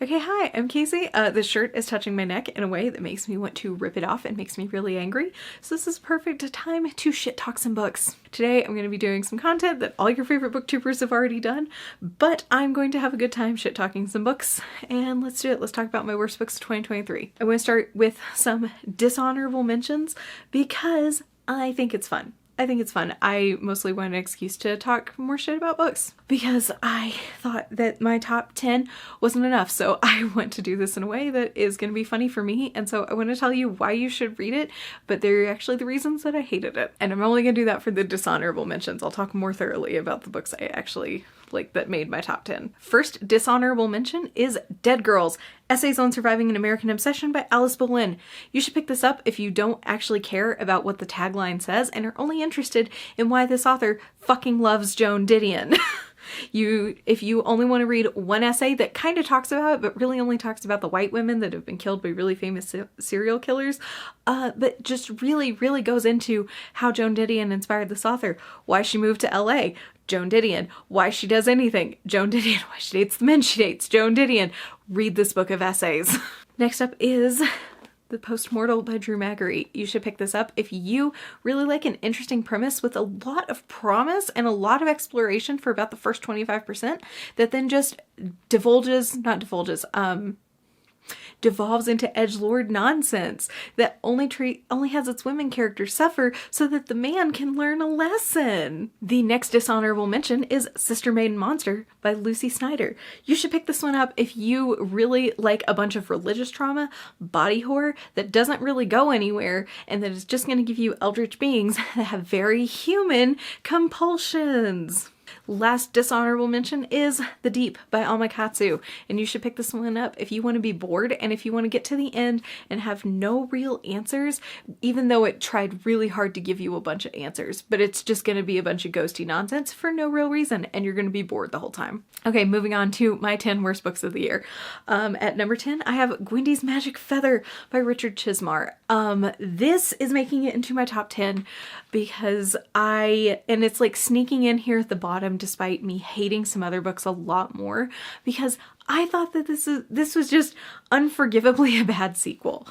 Okay, hi, I'm Casey. This shirt is touching my neck in a way that makes me want to rip it off and makes me really angry. So this is perfect time to shit talk some books. Today I'm going to be doing some content that all your favorite booktubers have already done, but I'm going to have a good time shit talking some books. And let's do it. Let's talk about my worst books of 2023. I'm going to start with some dishonorable mentions because I think it's fun. I mostly want an excuse to talk more shit about books because I thought that my top 10 wasn't enough. So I want to do this in a way that is going to be funny for me. And so I want to tell you why you should read it, but they're actually the reasons that I hated it. And I'm only going to do that for the dishonorable mentions. I'll talk more thoroughly about the books I actually like that made my top 10. First dishonorable mention is Dead Girls, Essays on Surviving an American Obsession by Alice Boleyn. You should pick this up if you don't actually care about what the tagline says and are only interested in why this author fucking loves Joan Didion. If you only want to read one essay that kind of talks about it, but really only talks about the white women that have been killed by really famous serial killers, but just really goes into how Joan Didion inspired this author, why she moved to LA, Joan Didion, why she does anything, Joan Didion, why she dates the men she dates, Joan Didion. Read this book of essays. Next up is The Postmortal by Drew Magary. You should pick this up if you really like an interesting premise with a lot of promise and a lot of exploration for about the first 25% that then just devolves into edgelord nonsense that only has its women characters suffer so that the man can learn a lesson. The next dishonorable mention is Sister Maiden Monster by Lucy Snyder. You should pick this one up if you really like a bunch of religious trauma, body horror that doesn't really go anywhere and that is just going to give you eldritch beings that have very human compulsions. Last dishonorable mention is The Deep by Alma Katsu, and you should pick this one up if you want to be bored and if you want to get to the end and have no real answers, even though it tried really hard to give you a bunch of answers, but it's just going to be a bunch of ghosty nonsense for no real reason, and you're going to be bored the whole time. Okay, moving on to my 10 worst books of the year. At number 10, I have Gwendy's Magic Feather by Richard Chismar. This is making it into my top 10 because and it's like sneaking in here at the bottom despite me hating some other books a lot more, because I thought that this was just unforgivably a bad sequel.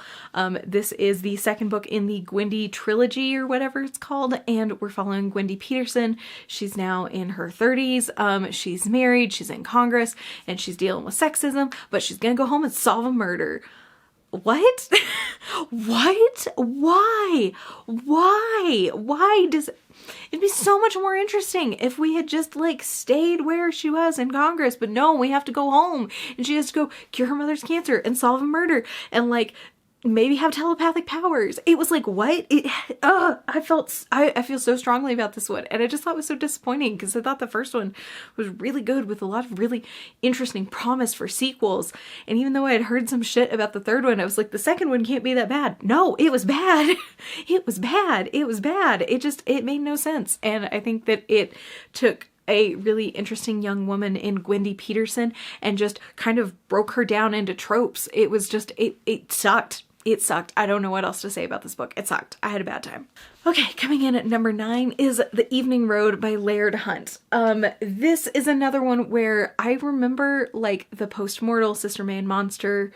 This is the second book in the Gwendy trilogy or whatever it's called, and we're following Gwendy Peterson. She's now in her 30s. She's married, she's in Congress, and she's dealing with sexism, but she's gonna go home and solve a murder. What? What? Why? Why does... It'd be so much more interesting if we had just like stayed where she was in Congress, but no, we have to go home and she has to go cure her mother's cancer and solve a murder and like maybe have telepathic powers. It was like, what? I feel so strongly about this one, and I just thought it was so disappointing because I thought the first one was really good with a lot of really interesting promise for sequels, and even though I had heard some shit about the third one, I was like, the second one can't be that bad. No, it was bad. It was bad. It made no sense, and I think that it took a really interesting young woman in Gwendy Peterson and just kind of broke her down into tropes. It was just, it sucked. It sucked. I don't know what else to say about this book. It sucked. I had a bad time. Okay, coming in at number 9 is The Evening Road by Laird Hunt. This is another one where I remember like the Postmortal, Sister Maiden Monster,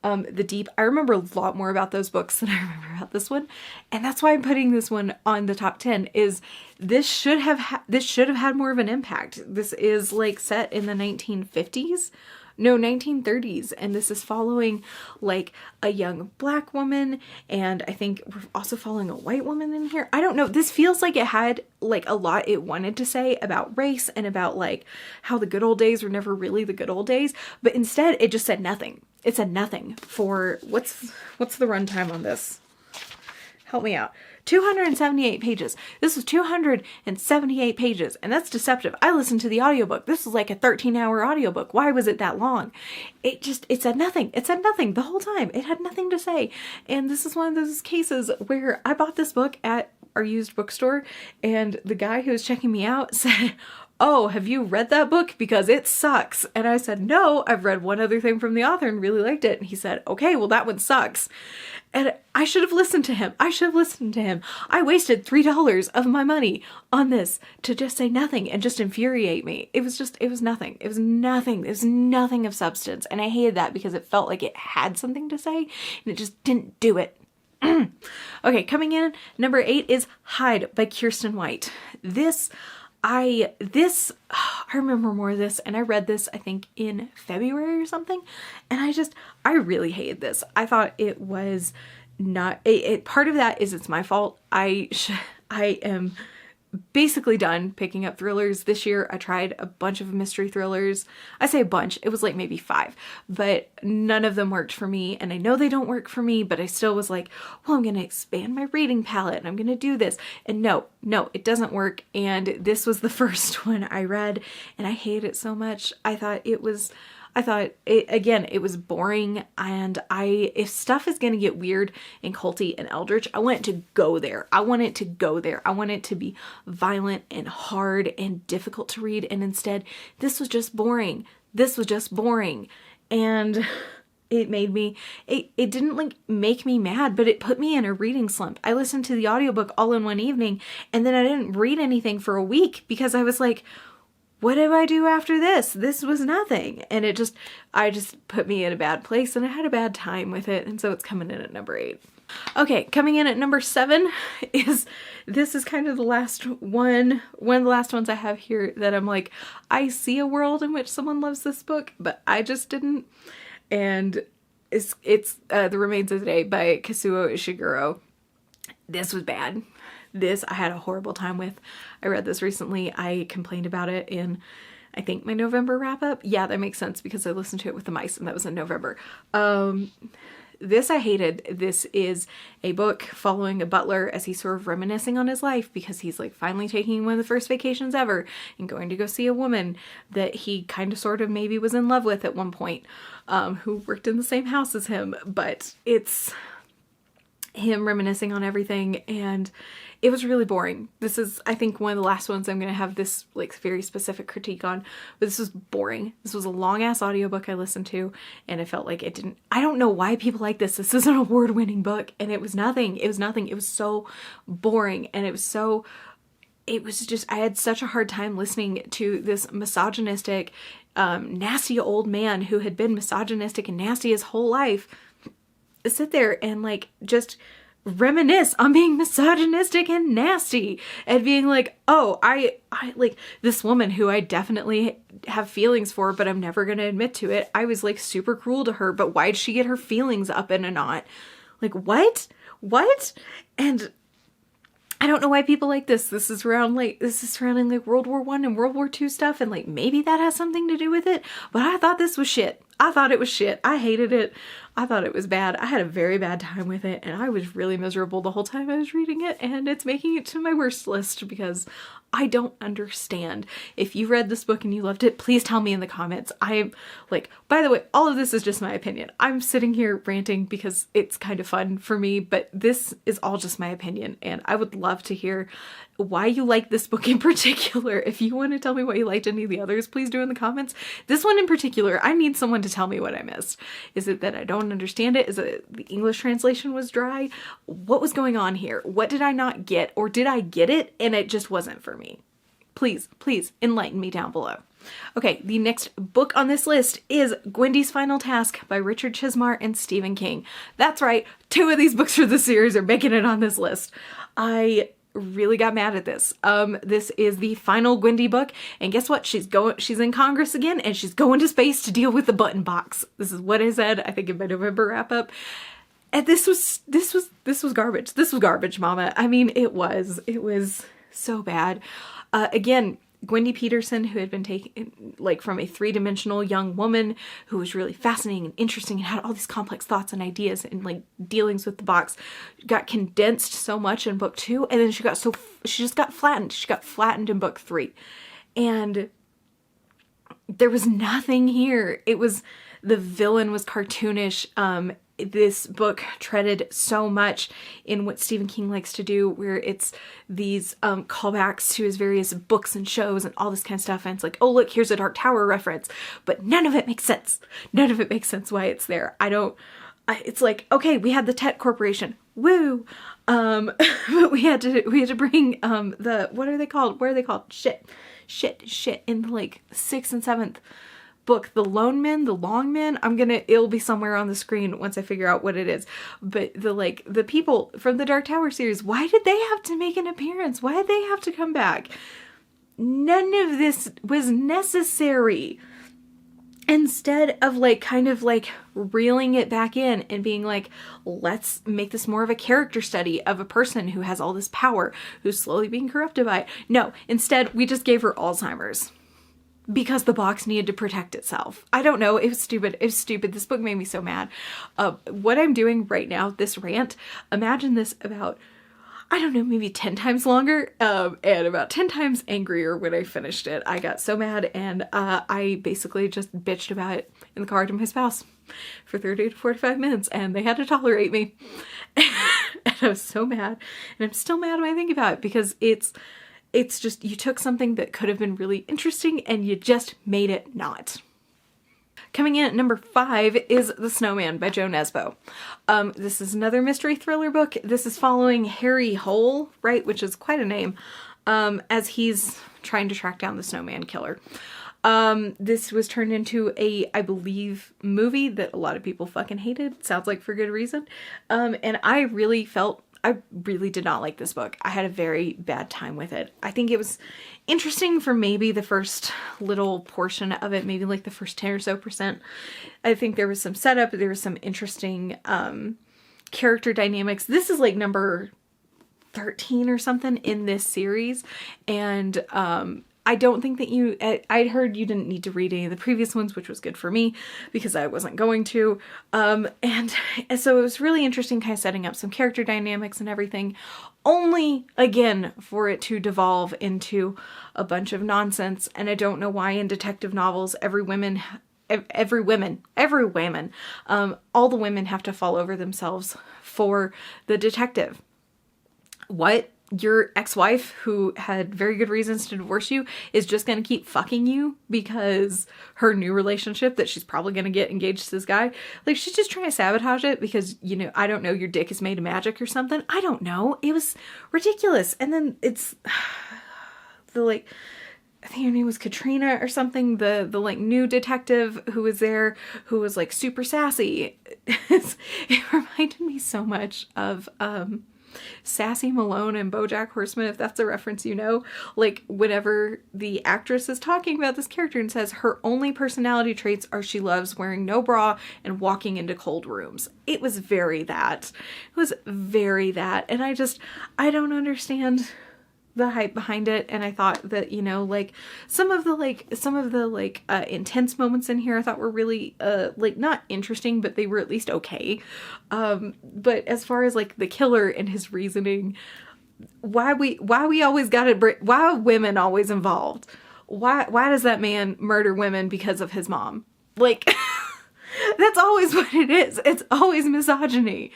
The Deep. I remember a lot more about those books than I remember about this one, and that's why I'm putting this one on the top 10. Is this should have had more of an impact. This is like set in the 1950s. No, 1930s, and this is following like a young black woman, and I think we're also following a white woman in here. I don't know. This feels like it had like a lot it wanted to say about race and about like how the good old days were never really the good old days, but instead it just said nothing. It said nothing for what's the runtime on this? Help me out. 278 pages. This was 278 pages, and that's deceptive. I listened to the audiobook. This was like a 13-hour audiobook. Why was it that long? It said nothing. It said nothing the whole time. It had nothing to say. And this is one of those cases where I bought this book at our used bookstore, and the guy who was checking me out said, oh, have you read that book? Because it sucks. And I said, no, I've read one other thing from the author and really liked it. And he said, okay, well, that one sucks. And I should have listened to him. I wasted $3 of my money on this to just say nothing and just infuriate me. It was nothing. It was nothing of substance. And I hated that because it felt like it had something to say and it just didn't do it. Okay, coming in, number 8 is Hide by Kirsten White. I remember more of this, and I read this, I think, in February or something, and I really hated this. I thought it was not, part of that is it's my fault. I am basically done picking up thrillers this year. I tried a bunch of mystery thrillers. I say a bunch, it was like maybe 5, but none of them worked for me. And I know they don't work for me, but I still was like, well, I'm going to expand my reading palette and I'm going to do this. And no, it doesn't work. And this was the first one I read and I hated it so much. I thought it was boring, and if stuff is going to get weird and culty and eldritch, I want it to go there. I want it to be violent and hard and difficult to read, and instead, this was just boring. And it didn't like make me mad, but it put me in a reading slump. I listened to the audiobook all in one evening, and then I didn't read anything for a week because I was like, what do I do after this? This was nothing. And I just put me in a bad place and I had a bad time with it. And so it's coming in at number 8. Okay, coming in at number 7 is kind of the last one of the last ones I have here that I'm like, I see a world in which someone loves this book, but I just didn't. And it's The Remains of the Day by Kazuo Ishiguro. This was bad. This I had a horrible time with. I read this recently. I complained about it in, I think, my November wrap up. Yeah, that makes sense because I listened to it with the mice and that was in November. This I hated. This is a book following a butler as he's sort of reminiscing on his life because he's like finally taking one of the first vacations ever and going to go see a woman that he kind of sort of maybe was in love with at one point, who worked in the same house as him, but it's him reminiscing on everything and it was really boring. This is, I think, one of the last ones I'm going to have this like very specific critique on, but this was boring. This was a long ass audiobook I listened to I felt like I don't know why people like this. This is an award-winning book and it was nothing. It was so boring and I had such a hard time listening to this misogynistic, nasty old man who had been misogynistic and nasty his whole life sit there and like just reminisce on being misogynistic and nasty and being like, oh, I like this woman who I definitely have feelings for, but I'm never going to admit to it. I was like super cruel to her, but why'd she get her feelings up in a knot? Like, what? And I don't know why people like this. This is surrounding like World War I and World War II stuff. And like, maybe that has something to do with it, but I thought this was shit. I thought it was shit. I hated it. I thought it was bad. I had a very bad time with it and I was really miserable the whole time I was reading it, and it's making it to my worst list because I don't understand. If you read this book and you loved it, please tell me in the comments. I'm like, by the way, all of this is just my opinion. I'm sitting here ranting because it's kind of fun for me, but this is all just my opinion and I would love to hear why you like this book in particular. If you want to tell me what you liked any of the others, please do in the comments. This one in particular, I need someone to tell me what I missed. Is it that I don't understand it? Is it the English translation was dry? What was going on here? What did I not get? Or did I get it and it just wasn't for me? Please enlighten me down below. Okay, the next book on this list is Gwendy's Final Task by Richard Chismar and Stephen King. That's right, 2 of these books for the series are making it on this list. I really got mad at this. This is the final Gwendy book, and guess what? She's in Congress again, and she's going to space to deal with the button box. This is what I said, I think, in my November wrap up. And this was garbage. This was garbage, mama. I mean, it was so bad. Again, Gwendy Peterson, who had been taken like from a 3-dimensional young woman who was really fascinating and interesting and had all these complex thoughts and ideas and like dealings with the box, got condensed so much in book 2, and then she just got flattened. She got flattened in book 3. And there was nothing here. The villain was cartoonish. this book treaded so much in what Stephen King likes to do, where it's these callbacks to his various books and shows and all this kind of stuff. And it's like, oh, look, here's a Dark Tower reference, but none of it makes sense. None of it makes sense why it's there. It's like, okay, we had the Tet Corporation. Woo. But we had to bring, what are they called? What are they called? Shit. In like 6th and 7th book, the Long Men. It'll be somewhere on the screen once I figure out what it is. But the people from the Dark Tower series, why did they have to make an appearance? Why did they have to come back? None of this was necessary. Instead of kind of reeling it back in and being like, let's make this more of a character study of a person who has all this power, who's slowly being corrupted by it. No, instead we just gave her Alzheimer's. Because the box needed to protect itself. I don't know. It was stupid. This book made me so mad. What I'm doing right now, this rant, imagine this about, I don't know, maybe 10 times longer, and about 10 times angrier when I finished it. I got so mad, and I basically just bitched about it in the car to my spouse for 30 to 45 minutes, and they had to tolerate me. And I was so mad. And I'm still mad when I think about it, because it's just, you took something that could have been really interesting and you just made it not. Coming in at number 5 is The Snowman by Joe Nesbo. This is another mystery thriller book. This is following Harry Hole, right, which is quite a name, as he's trying to track down the snowman killer. This was turned into I believe, movie that a lot of people fucking hated. Sounds like for good reason. And I really did not like this book. I had a very bad time with it. I think it was interesting for maybe the first little portion of it, maybe like the first 10 or so percent. I think there was some setup, there was some interesting character dynamics. This is like number 13 or something in this series, and I don't think that I'd heard you didn't need to read any of the previous ones, which was good for me because I wasn't going to. And so it was really interesting kind of setting up some character dynamics and everything, only again for it to devolve into a bunch of nonsense. And I don't know why in detective novels, all the women have to fall over themselves for the detective. What? Your ex-wife, who had very good reasons to divorce you, is just going to keep fucking you because her new relationship that she's probably going to get engaged to this guy, she's just trying to sabotage it because, I don't know, your dick is made of magic or something. I don't know. It was ridiculous. And then it's I think her name was Katrina or something, the new detective who was there, who was super sassy. It reminded me so much of Sassy Malone and BoJack Horseman, if that's a reference, whenever the actress is talking about this character and says her only personality traits are she loves wearing no bra and walking into cold rooms. It was very that. And I don't understand the hype behind it. And I thought that, some of the intense moments in here I thought were really, not interesting, but they were at least okay. But as far as the killer and his reasoning, why are women always involved? Why does that man murder women because of his mom? That's always what it is. It's always misogyny.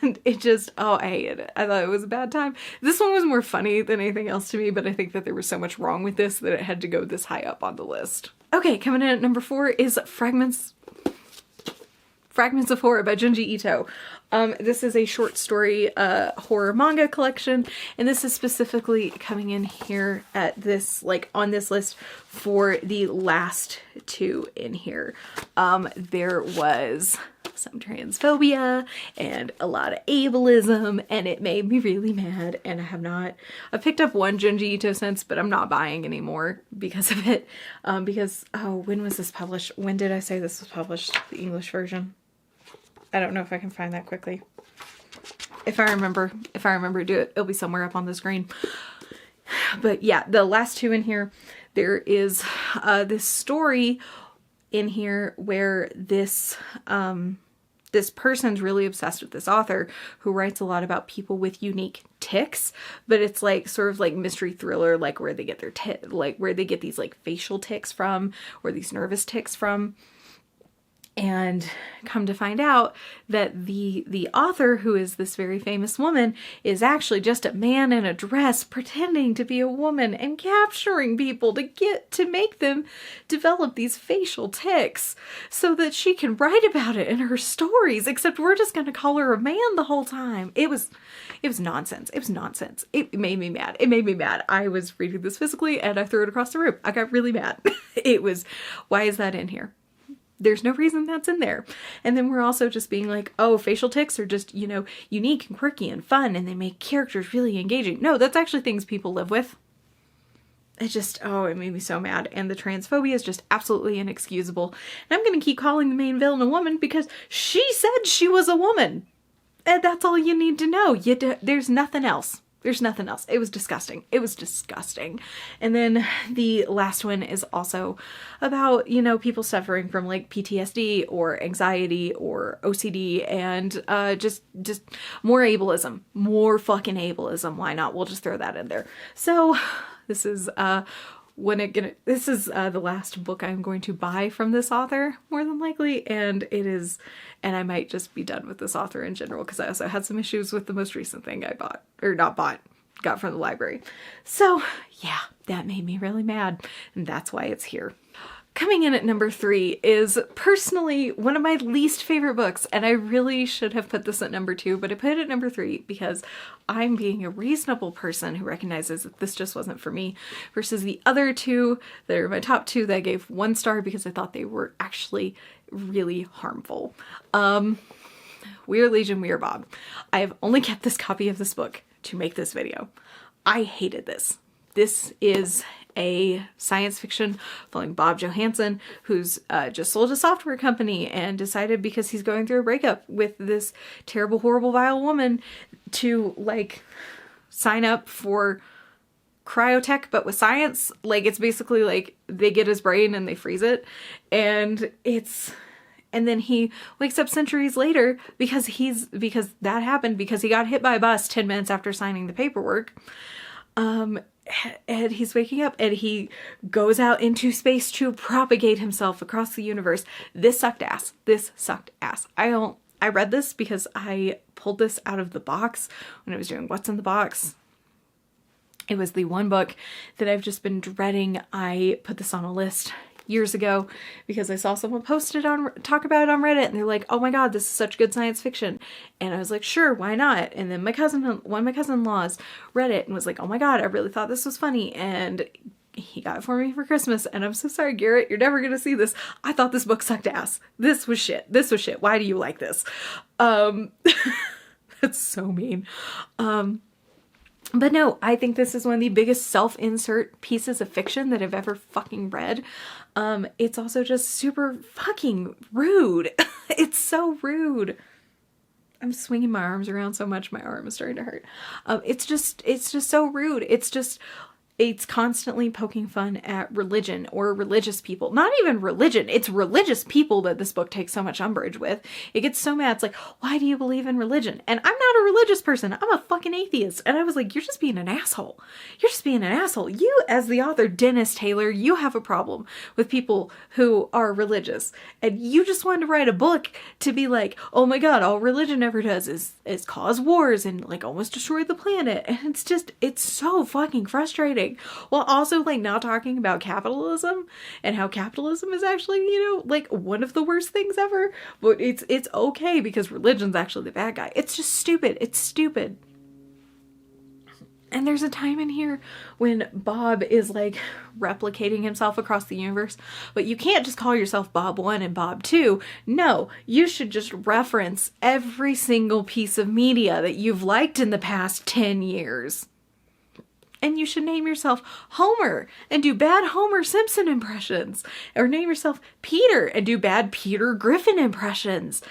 And it just, I hated it. I thought it was a bad time. This one was more funny than anything else to me, but I think that there was so much wrong with this that it had to go this high up on the list. Okay, coming in at number 4 is Fragments of Horror by Junji Ito. This is a short story horror manga collection, and this is specifically coming in here at this, on this list for the last 2 in here. There was some transphobia and a lot of ableism, and it made me really mad, and I've picked up one Junji Ito since, but I'm not buying anymore because of it. When was this published? When did I say this was published? The English version? I don't know if I can find that quickly. If I remember to do it, it'll be somewhere up on the screen. But yeah, the last 2 in here, there is this story in here where this person's really obsessed with this author who writes a lot about people with unique tics, but it's sort of mystery thriller, where they get their where they get these facial tics from, or these nervous tics from. And come to find out that the author, who is this very famous woman, is actually just a man in a dress pretending to be a woman and capturing people to make them develop these facial tics so that she can write about it in her stories, except we're just going to call her a man the whole time. It was nonsense. It was nonsense. It made me mad. It made me mad. I was reading this physically and I threw it across the room. I got really mad. Why is that in here? There's no reason that's in there. And then we're also just being like, oh, facial tics are just, unique and quirky and fun, and they make characters really engaging. No, that's actually things people live with. It made me so mad. And the transphobia is just absolutely inexcusable. And I'm going to keep calling the main villain a woman because she said she was a woman. And that's all you need to know. There's nothing else. There's nothing else. It was disgusting. It was disgusting. And then the last one is also about, people suffering from like PTSD or anxiety or OCD and just more ableism. More fucking ableism. Why not? We'll just throw that in there. So this is the last book I'm going to buy from this author, more than likely, and I might just be done with this author in general, because I also had some issues with the most recent thing I got from the library. So yeah, that made me really mad, and that's why it's here. Coming in at number 3 is personally one of my least favorite books, and I really should have put this at number 2, but I put it at number 3 because I'm being a reasonable person who recognizes that this just wasn't for me, versus the other 2 that are my top 2 that I gave 1 star because I thought they were actually really harmful. We Are Legion, We Are Bob. I have only kept this copy of this book to make this video. I hated this. This is a science fiction following Bob Johansson, who's just sold a software company and decided, because he's going through a breakup with this terrible, horrible, vile woman, to like sign up for cryotech, but with science. Like, it's basically like they get his brain and they freeze it, and then he wakes up centuries later because that happened because he got hit by a bus 10 minutes after signing the paperwork. And he's waking up and he goes out into space to propagate himself across the universe. This sucked ass. This sucked ass. I read this because I pulled this out of the box when I was doing What's in the Box. It was the one book that I've just been dreading. I put this on a list years ago because I saw someone talk about it on Reddit, and they're like, oh my god, this is such good science fiction. And I was like, sure, why not? And then one of my cousin-in-laws read it and was like, oh my god, I really thought this was funny, and he got it for me for Christmas. And I'm so sorry, Garrett, you're never gonna see this. I thought this book sucked ass. This was shit. Why do you like this? That's so mean. But no, I think this is one of the biggest self-insert pieces of fiction that I've ever fucking read. It's also just super fucking rude. It's so rude. I'm swinging my arms around so much, my arm is starting to hurt. It's just so rude. It's constantly poking fun at religion or religious people. Not even religion. It's religious people that this book takes so much umbrage with. It gets so mad. It's like, why do you believe in religion? And I'm not a religious person. I'm a fucking atheist. And I was like, you're just being an asshole. You're just being an asshole. You, as the author, Dennis Taylor, you have a problem with people who are religious. And you just wanted to write a book to be like, oh my god, all religion ever does is cause wars and like almost destroy the planet. And it's so fucking frustrating. While also like not talking about capitalism and how capitalism is actually, like one of the worst things ever. But it's okay because religion's actually the bad guy. It's just stupid. It's stupid. And there's a time in here when Bob is like replicating himself across the universe, but you can't just call yourself Bob 1 and Bob 2. No, you should just reference every single piece of media that you've liked in the past 10 years. And you should name yourself Homer and do bad Homer Simpson impressions. Or name yourself Peter and do bad Peter Griffin impressions.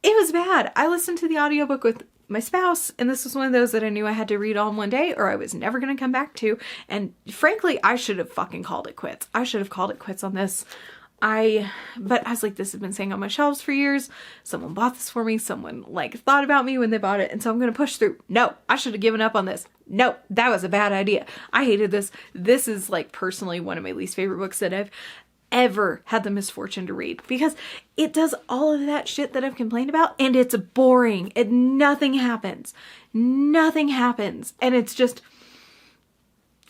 It was bad. I listened to the audiobook with my spouse, and this was one of those that I knew I had to read all in one day or I was never going to come back to. And frankly, I should have fucking called it quits. I should have called it quits on this. But I was like, this has been sitting on my shelves for years. Someone bought this for me. Someone like thought about me when they bought it. And so I'm going to push through. No, I should have given up on this. No, that was a bad idea. I hated this. This is like personally one of my least favorite books that I've ever had the misfortune to read, because it does all of that shit that I've complained about, and it's boring and nothing happens. Nothing happens. And it's just,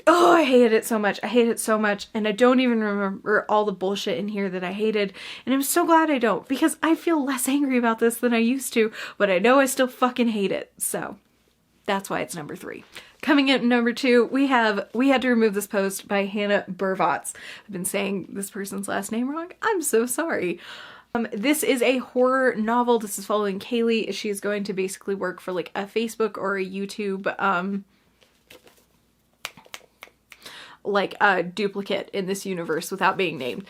oh, I hated it so much. I hate it so much. And I don't even remember all the bullshit in here that I hated. And I'm so glad I don't, because I feel less angry about this than I used to, but I know I still fucking hate it. So that's why it's number 3. Coming in at number 2, we had to remove this post by Hannah Burvatz. I've been saying this person's last name wrong. I'm so sorry. This is a horror novel. This is following Kaylee. She is going to basically work for like a Facebook or a YouTube, like a duplicate in this universe without being named.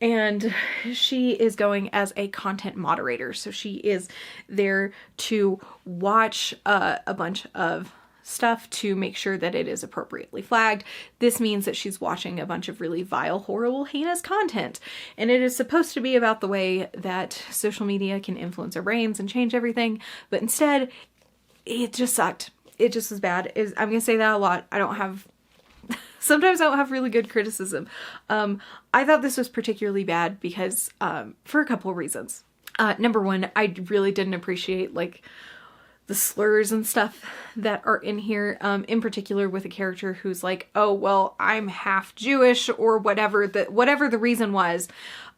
And she is going as a content moderator. So she is there to watch a bunch of stuff to make sure that it is appropriately flagged. This means that she's watching a bunch of really vile, horrible, heinous content. And it is supposed to be about the way that social media can influence our brains and change everything. But instead, it just sucked. It just was bad. I'm going to say that a lot. Sometimes I don't have really good criticism. I thought this was particularly bad because, for a couple of reasons. Number one, I really didn't appreciate like the slurs and stuff that are in here, in particular with a character who's like, oh, well, I'm half Jewish or whatever the reason was.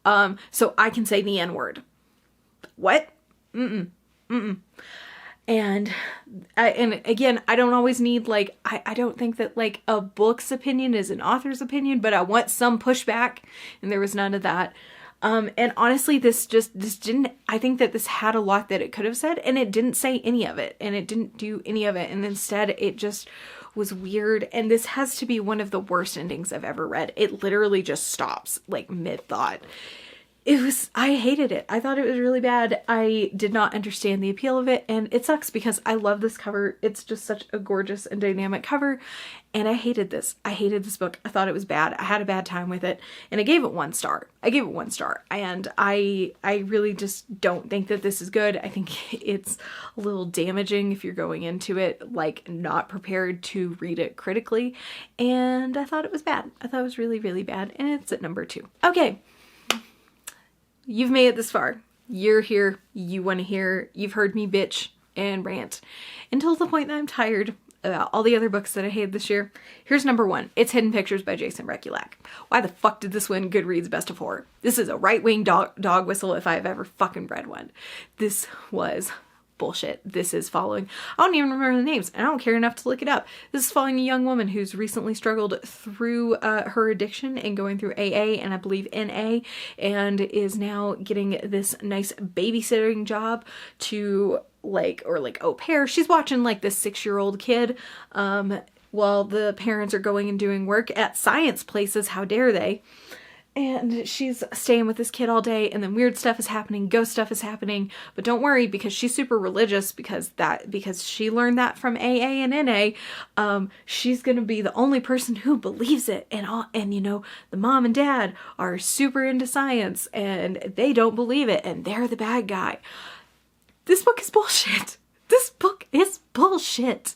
So I can say the N-word. What? And again, I don't always need like, I don't think that like a book's opinion is an author's opinion, but I want some pushback, and there was none of that. And honestly, this didn't, I think that this had a lot that it could have said, and it didn't say any of it, and it didn't do any of it. And instead it just was weird. And this has to be one of the worst endings I've ever read. It literally just stops like mid-thought. I hated it. I thought it was really bad. I did not understand the appeal of it, and it sucks because I love this cover. It's just such a gorgeous and dynamic cover, and I hated this. I hated this book. I thought it was bad. I had a bad time with it, and I gave it 1 star. And I really just don't think that this is good. I think it's a little damaging if you're going into it like not prepared to read it critically, and I thought it was bad. I thought it was really, really bad, and it's at number 2. Okay. You've made it this far. You're here. You want to hear. You've heard me bitch and rant until the point that I'm tired about all the other books that I hated this year. Here's number 1. It's Hidden Pictures by Jason Rekulak. Why the fuck did this win Goodreads Best of Horror? This is a right-wing dog whistle if I've ever fucking read one. This was bullshit. This is following, I don't even remember the names, and I don't care enough to look it up. This is following a young woman who's recently struggled through her addiction and going through AA and I believe NA, and is now getting this nice babysitting job to like au pair. She's watching like this 6-year-old kid while the parents are going and doing work at science places. How dare they? And she's staying with this kid all day, and then weird stuff is happening, ghost stuff is happening. But don't worry, because she's super religious, because she learned that from AA and NA. She's gonna be the only person who believes it, and you know, the mom and dad are super into science, and they don't believe it, and they're the bad guy. This book is bullshit. This book is bullshit.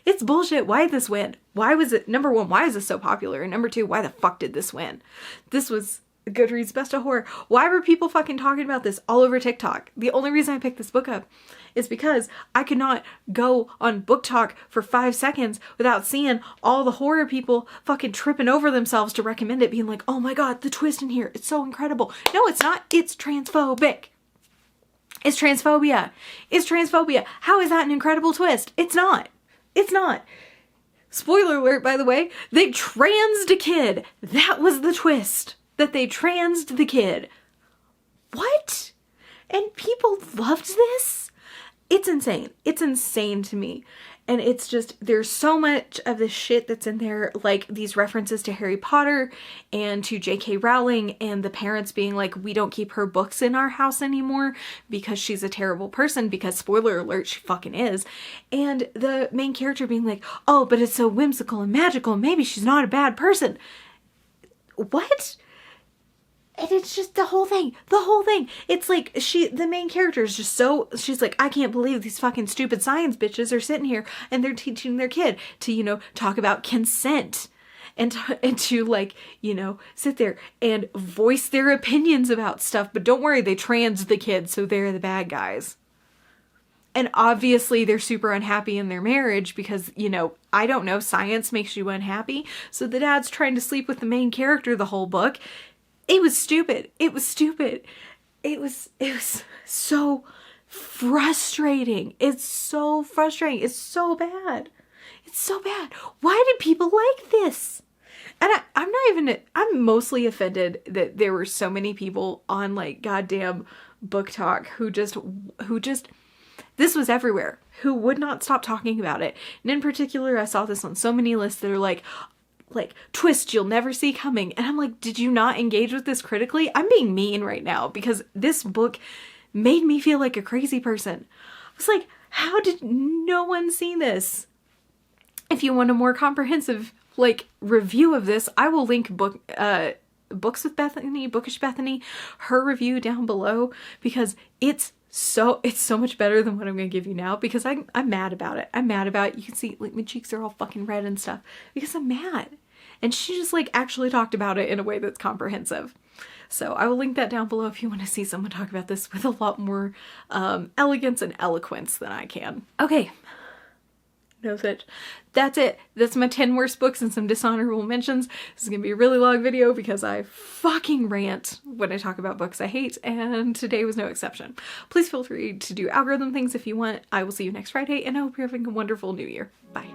It's bullshit. Why did this win? Why was it, number 1, why is this so popular? And number 2, why the fuck did this win? This was Goodreads Best of Horror. Why were people fucking talking about this all over TikTok? The only reason I picked this book up is because I could not go on Book Talk for 5 seconds without seeing all the horror people fucking tripping over themselves to recommend it, being like, oh my god, the twist in here, it's so incredible. No, it's not. It's transphobic. It's transphobia. It's transphobia. How is that an incredible twist? It's not. It's not. Spoiler alert, by the way, they transed a kid. That was the twist. That they transed the kid. What? And people loved this? It's insane. It's insane to me. And it's just, there's so much of this shit that's in there, like these references to Harry Potter and to J.K. Rowling, and the parents being like, we don't keep her books in our house anymore because she's a terrible person, because spoiler alert, she fucking is. And the main character being like, oh, but it's so whimsical and magical, maybe she's not a bad person. What? And it's just the whole thing. It's like the main character is just so, she's like, I can't believe these fucking stupid science bitches are sitting here and they're teaching their kid to, you know, talk about consent and to like, you know, sit there and voice their opinions about stuff. But don't worry, they trans the kids, so they're the bad guys. And obviously they're super unhappy in their marriage because, you know, I don't know, science makes you unhappy. So the dad's trying to sleep with the main character the whole book. It was stupid. It was stupid. It was so frustrating. It's so frustrating. It's so bad. It's so bad. Why do people like this? And I'm mostly offended that there were so many people on like goddamn Book Talk who just, this was everywhere, who would not stop talking about it. And in particular, I saw this on so many lists that are like twist you'll never see coming. And I'm like, did you not engage with this critically? I'm being mean right now because this book made me feel like a crazy person. I was like, how did no one see this? If you want a more comprehensive like review of this, I will link Books with Bethany, Bookish Bethany, her review down below, because it's so much better than what I'm going to give you now, because I'm mad about it. I'm mad about it. You can see like my cheeks are all fucking red and stuff because I'm mad. And she just like actually talked about it in a way that's comprehensive. So I will link that down below if you want to see someone talk about this with a lot more elegance and eloquence than I can. Okay. No such. That's it. That's my 10 worst books and some dishonorable mentions. This is going to be a really long video because I fucking rant when I talk about books I hate, and today was no exception. Please feel free to do algorithm things if you want. I will see you next Friday, and I hope you're having a wonderful new year. Bye.